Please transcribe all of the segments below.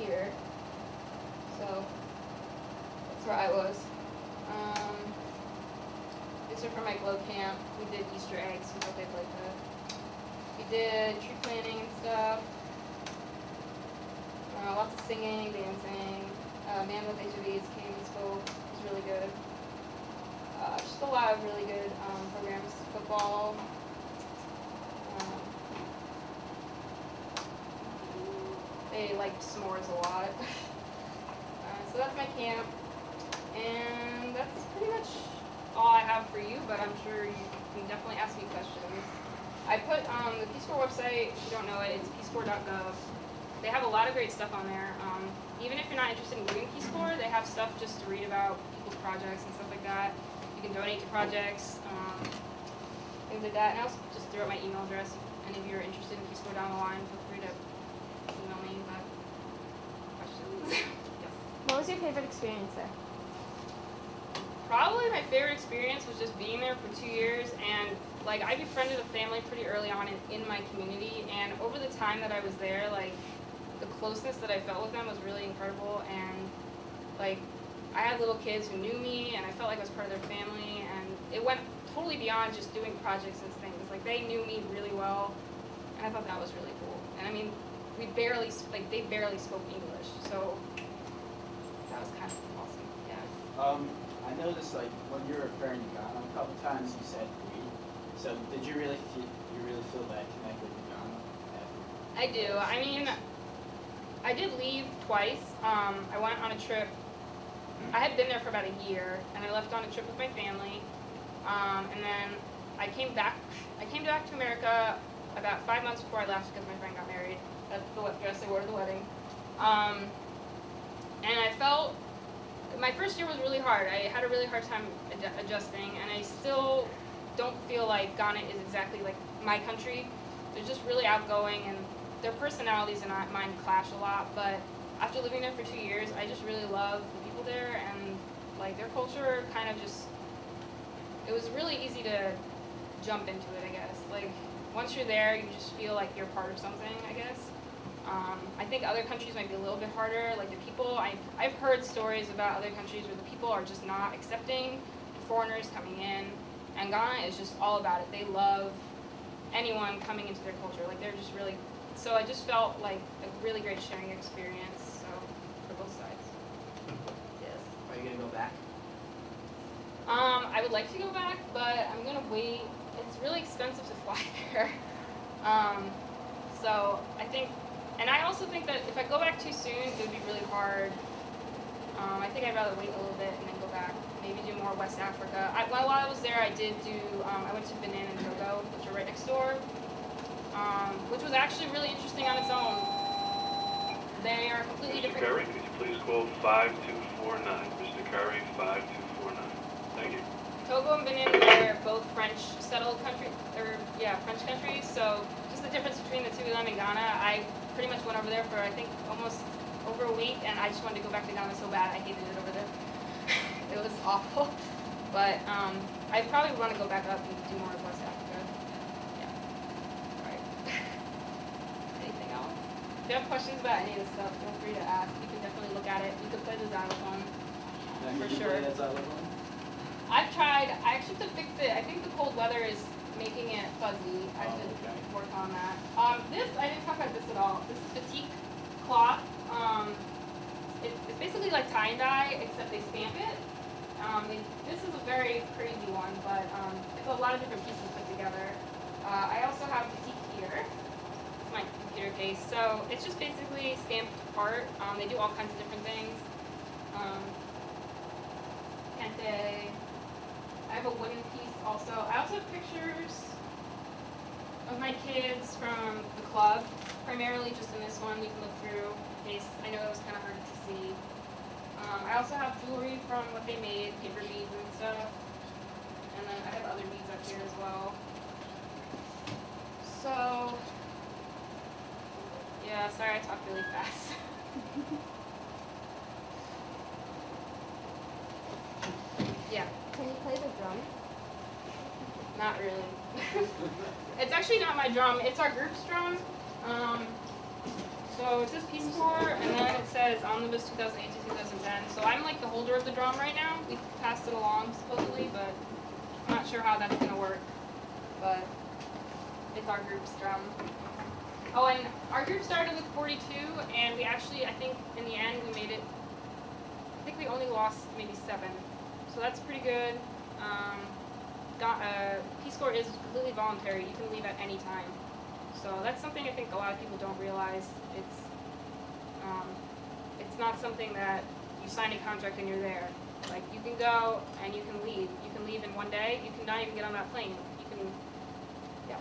here. So that's where I was. These are from my glow camp. We did Easter eggs. We both did like that. We did tree planting and stuff. Lots of singing, dancing. Man with HIVs came and spoke. It was really good. Just a lot of really good programs. Football. They liked s'mores a lot. So that's my camp. And that's pretty much all I have for you, but I'm sure you can definitely ask me questions. I put the Peace Corps website, if you don't know it, it's peacecorps.gov. They have a lot of great stuff on there. Even if you're not interested in doing Peace Corps, they have stuff just to read about people's projects and stuff like that. You can donate to projects, things like that. And I also just threw out my email address. If any of you are interested in Peace Corps down the line, feel free to email me about questions. Yes. What was your favorite experience there? Probably my favorite experience was just being there for 2 years, and like I befriended a family pretty early on in my community, and over the time that I was there, like the closeness that I felt with them was really incredible. And like I had little kids who knew me, and I felt like I was part of their family, and it went totally beyond just doing projects and things. Like they knew me really well, and I thought that was really cool. And I mean, they barely spoke English, so that was kind of awesome. Yeah. I noticed, like, when you were referring to Ghana, a couple times you said we. So did you really feel that connected to Ghana? I do. I mean, I did leave twice. I went on a trip. I had been there for about a year, and I left on a trip with my family. And then I came back to America about 5 months before I left because my friend got married. That's the dress I wore to the wedding. And I felt my first year was really hard. I had a really hard time adjusting, and I still don't feel like Ghana is exactly like my country. They're just really outgoing, and their personalities and mine clash a lot. But after living there for 2 years, I just really love the people there, and like their culture kind of just, it was really easy to jump into it, I guess. Like once you're there, you just feel like you're part of something, I guess. I think other countries might be a little bit harder. Like the people, I've heard stories about other countries where the people are just not accepting foreigners coming in, and Ghana is just all about it. They love anyone coming into their culture. Like they're just really, so I just felt like a really great sharing experience, so for both sides. Yes. Are you going to go back? I would like to go back, but I'm going to wait. It's really expensive to fly there. So I think, and I also think that if I go back too soon, it would be really hard. I think I'd rather wait a little bit and then go back. Maybe do more West Africa. While I was there, I did do, I went to Benin and Togo, which are right next door, which was actually really interesting on its own. They are completely different. Mr. Curry, could you please call 5249? Mr. Curry, 5249. Thank you. Togo and Benin were both French settled countries, or yeah, French countries. So just the difference between the two of them in Ghana, I pretty much went over there for I think almost over a week, and I just wanted to go back to Ghana so bad. I hated it over there. It was awful. But I probably want to go back up and do more of West Africa. Yeah. All right. Anything else? If you have questions about any of this stuff, feel free to ask. You can definitely look at it. You can play the xylophone. For sure. Play that xylophone? I've tried. I actually have to fix it. I think the cold weather is making it fuzzy. I have to work on that. This, I didn't talk about this at all. This is batik cloth. It's basically like tie and dye, except they stamp it. This is a very crazy one, but it's a lot of different pieces put together. I also have batik here. It's my computer case. So it's just basically stamped art. They do all kinds of different things. Kente. I have a wooden piece also. I also have pictures of my kids from the club, primarily just in this one. You can look through in case, I know it was kind of hard to see. I also have jewelry from what they made, paper beads and stuff. And then I have other beads up here as well. So, yeah, sorry I talk really fast. Yeah. Can you play the drum? Not really. It's actually not my drum. It's our group's drum. So So it says Peace Corps, and then it says Omnibus 2008 to 2010. So I'm like the holder of the drum right now. We passed it along supposedly, but I'm not sure how that's gonna work. But it's our group's drum. Oh, and our group started with 42, and we actually, I think, in the end, we made it. I think we only lost maybe 7, so that's pretty good. Peace Corps is completely voluntary. You can leave at any time. So that's something I think a lot of people don't realize. It's not something that you sign a contract and you're there. Like, you can go and you can leave. You can leave in one day. You can not even get on that plane. You can, yeah.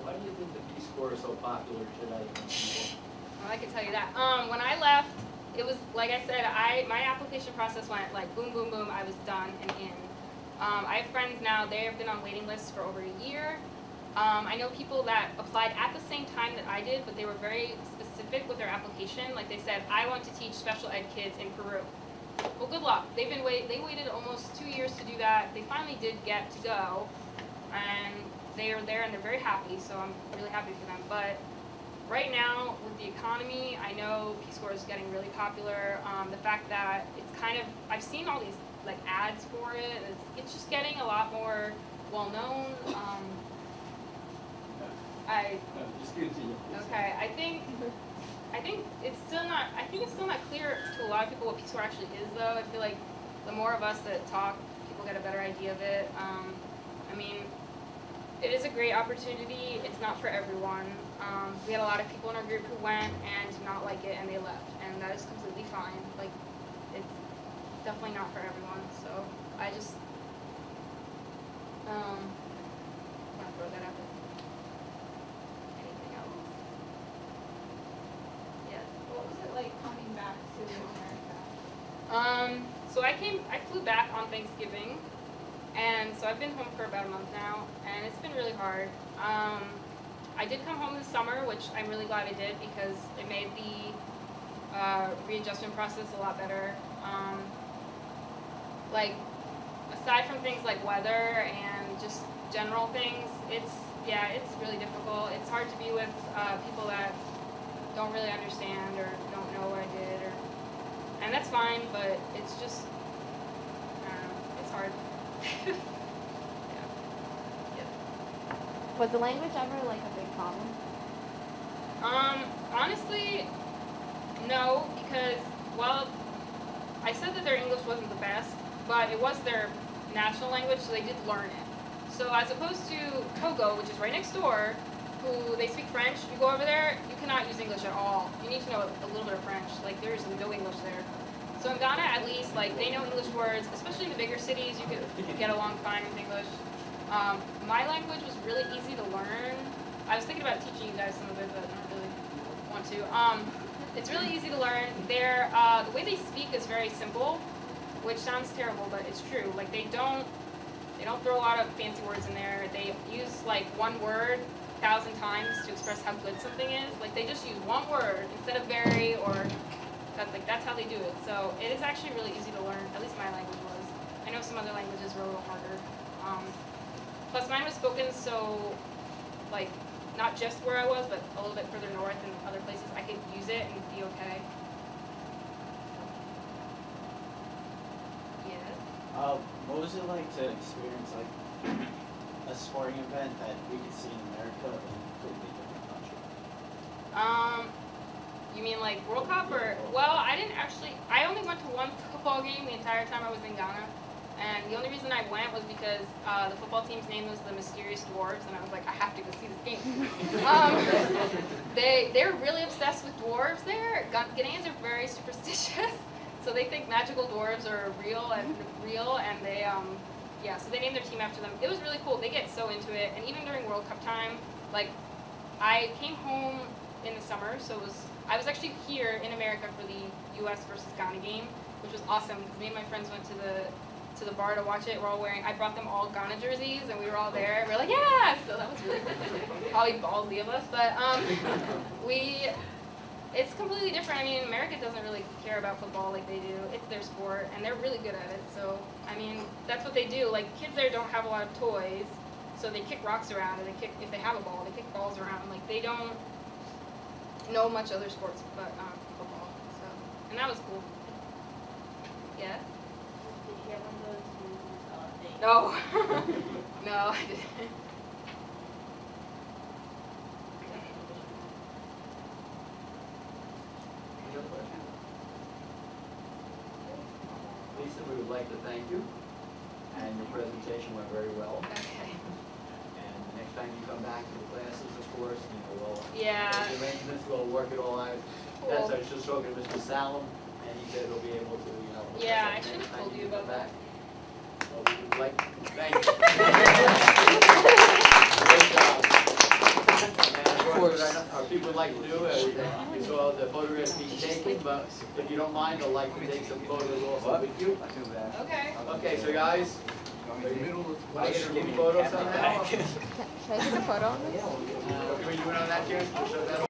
Why do you think the Peace Corps is so popular today? Well, I can tell you that. When I left, it was, like I said, my application process went like boom, boom, boom. I was done and in. I have friends now, they have been on waiting lists for over a year. I know people that applied at the same time that I did, but they were very specific with their application. Like they said, I want to teach special ed kids in Peru. Well, good luck. They waited almost 2 years to do that. They finally did get to go, and they are there and they're very happy, so I'm really happy for them. But right now, with the economy, I know Peace Corps is getting really popular. The fact that it's kind of, I've seen all these like ads for it. It's just getting a lot more well known. Just continue. Okay, I think it's still not. I think it's still not clear to a lot of people what Peace Corps actually is, though. I feel like the more of us that talk, people get a better idea of it. I mean, it is a great opportunity. It's not for everyone. We had a lot of people in our group who went and did not like it and they left, and that is completely fine. Like, it's definitely not for everyone. So I just want to throw that out there. Anything else? Yes. What was it like coming back to America? So I flew back on Thanksgiving, and so I've been home for about a month now, and it's been really hard. I did come home this summer, which I'm really glad I did because it made the readjustment process a lot better. Like, aside from things like weather and just general things, it's really difficult. It's hard to be with people that don't really understand or don't know what I did, and that's fine, but it's just, I don't know, it's hard. Was the language ever like a big problem? Honestly, no, because, well, I said that their English wasn't the best, but it was their national language, so they did learn it. So as opposed to Togo, which is right next door, who they speak French, you go over there, you cannot use English at all. You need to know a little bit of French. Like, there's no English there. So in Ghana, at least, like, they know English words, especially in the bigger cities, you could get along fine with English. My language was really easy to learn. I was thinking about teaching you guys some of it, but I don't really want to. It's really easy to learn. The way they speak is very simple, which sounds terrible, but it's true. Like, they don't throw a lot of fancy words in there. They use like one word 1,000 times to express how good something is. Like, they just use one word instead of very, or that's how they do it. So it is actually really easy to learn. At least my language was. I know some other languages were a little harder. Plus, mine was spoken so, like, not just where I was, but a little bit further north and other places. I could use it and be okay. Yes. What was it like to experience like a sporting event that we could see in America in a completely different country? You mean like World Cup or? Well, I only went to one football game the entire time I was in Ghana. And the only reason I went was because the football team's name was the Mysterious Dwarves, and I was like, I have to go see this game. They're really obsessed with dwarves there. Ghanaians are very superstitious, so they think magical dwarves are real, and they, so they named their team after them. It was really cool. They get so into it, and even during World Cup time, like, I came home in the summer, so I was actually here in America for the U.S. versus Ghana game, which was awesome, because me and my friends went to the bar to watch it. We're all wearing, I brought them all Ghana jerseys, and we were all there. We were like, yeah! So that was really cool. Probably ballsy of us, but it's completely different. I mean, America doesn't really care about football like they do. It's their sport, and they're really good at it. So, I mean, that's what they do. Like, kids there don't have a lot of toys, so they kick rocks around, and if they have a ball, they kick balls around. Like, they don't no much other sports but football. So, and that was cool. Yeah. Did you get one of those things? No. No, I didn't. Any other questions? Lisa, we would like to thank you, and your presentation went very well. Okay. And the next time you come back to the classes, of course, we'll Yeah. make the arrangements, we'll work it all out. Cool. That's, I was just talking to Mr. Salem, and he said he'll be able to, Yeah, I next should have time told you come about that. back. Well, we would like to thank you. Great job. And of course, what our people would like to do is, you saw the photographs being taken, but if you don't mind, I'd like to take some photos also with you. Okay. Okay, so guys, want to get a group photo somehow? Should I take a photo of this? Can we do it on that chair? Show that